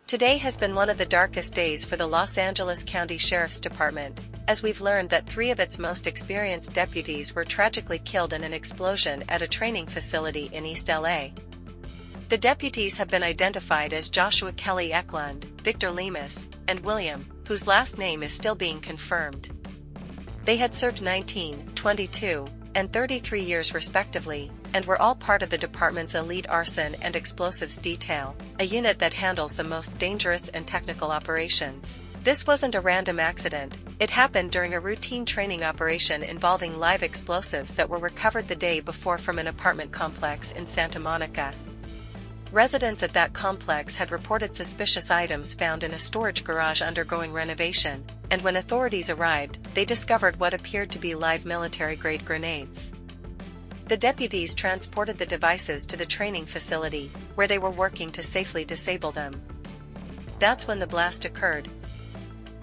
Today has been one of the darkest days for the Los Angeles County Sheriff's Department, as we've learned that 3 of its most experienced deputies were tragically killed in an explosion at a training facility in East LA. The deputies have been identified as Joshua Kelly Eklund, Victor Lemus, and William, whose last name is still being confirmed. They had served 19, 22, and 33 years respectively, and were all part of the department's elite arson and explosives detail, a unit that handles the most dangerous and technical operations. This wasn't a random accident. It happened during a routine training operation involving live explosives that were recovered the day before from an apartment complex in Santa Monica. Residents at that complex had reported suspicious items found in a storage garage undergoing renovation, and when authorities arrived, they discovered what appeared to be live military-grade grenades. The deputies transported the devices to the training facility, where they were working to safely disable them. That's when the blast occurred.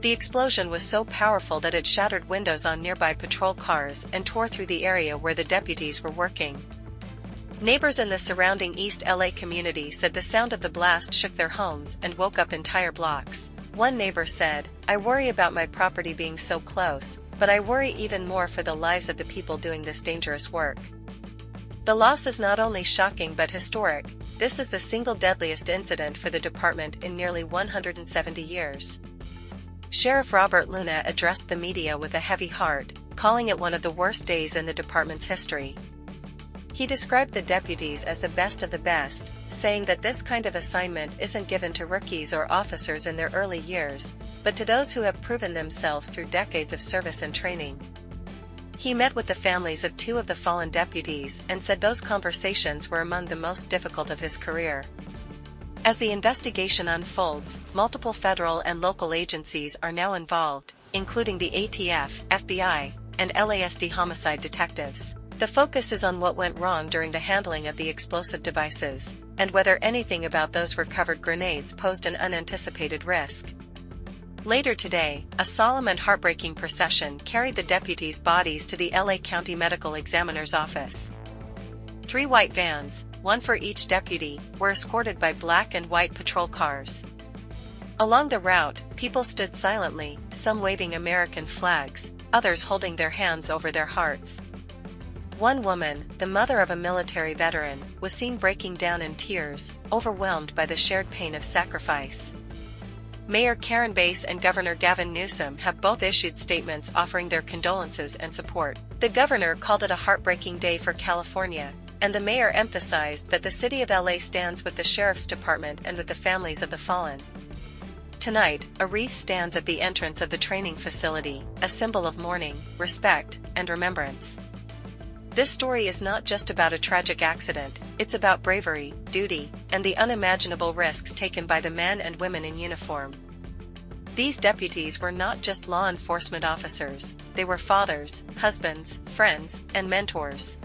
The explosion was so powerful that it shattered windows on nearby patrol cars and tore through the area where the deputies were working. Neighbors in the surrounding East LA community said the sound of the blast shook their homes and woke up entire blocks. One neighbor said, "I worry about my property being so close, but I worry even more for the lives of the people doing this dangerous work." The loss is not only shocking but historic. This is the single deadliest incident for the department in nearly 170 years. Sheriff Robert Luna addressed the media with a heavy heart, calling it one of the worst days in the department's history. He described the deputies as the best of the best, saying that this kind of assignment isn't given to rookies or officers in their early years, but to those who have proven themselves through decades of service and training. He met with the families of 2 of the fallen deputies and said those conversations were among the most difficult of his career. As the investigation unfolds, multiple federal and local agencies are now involved, including the ATF, FBI, and LASD homicide detectives. The focus is on what went wrong during the handling of the explosive devices, and whether anything about those recovered grenades posed an unanticipated risk. Later today, a solemn and heartbreaking procession carried the deputies' bodies to the LA County Medical Examiner's office. 3 white vans, 1 for each deputy, were escorted by black and white patrol cars. Along the route, people stood silently, some waving American flags, others holding their hands over their hearts. One woman, the mother of a military veteran, was seen breaking down in tears, overwhelmed by the shared pain of sacrifice. Mayor Karen Bass and Governor Gavin Newsom have both issued statements offering their condolences and support. The governor called it a heartbreaking day for California, and the mayor emphasized that the city of LA stands with the sheriff's department and with the families of the fallen. Tonight, a wreath stands at the entrance of the training facility, a symbol of mourning, respect, and remembrance. This story is not just about a tragic accident, it's about bravery, duty, and the unimaginable risks taken by the men and women in uniform. These deputies were not just law enforcement officers, they were fathers, husbands, friends, and mentors.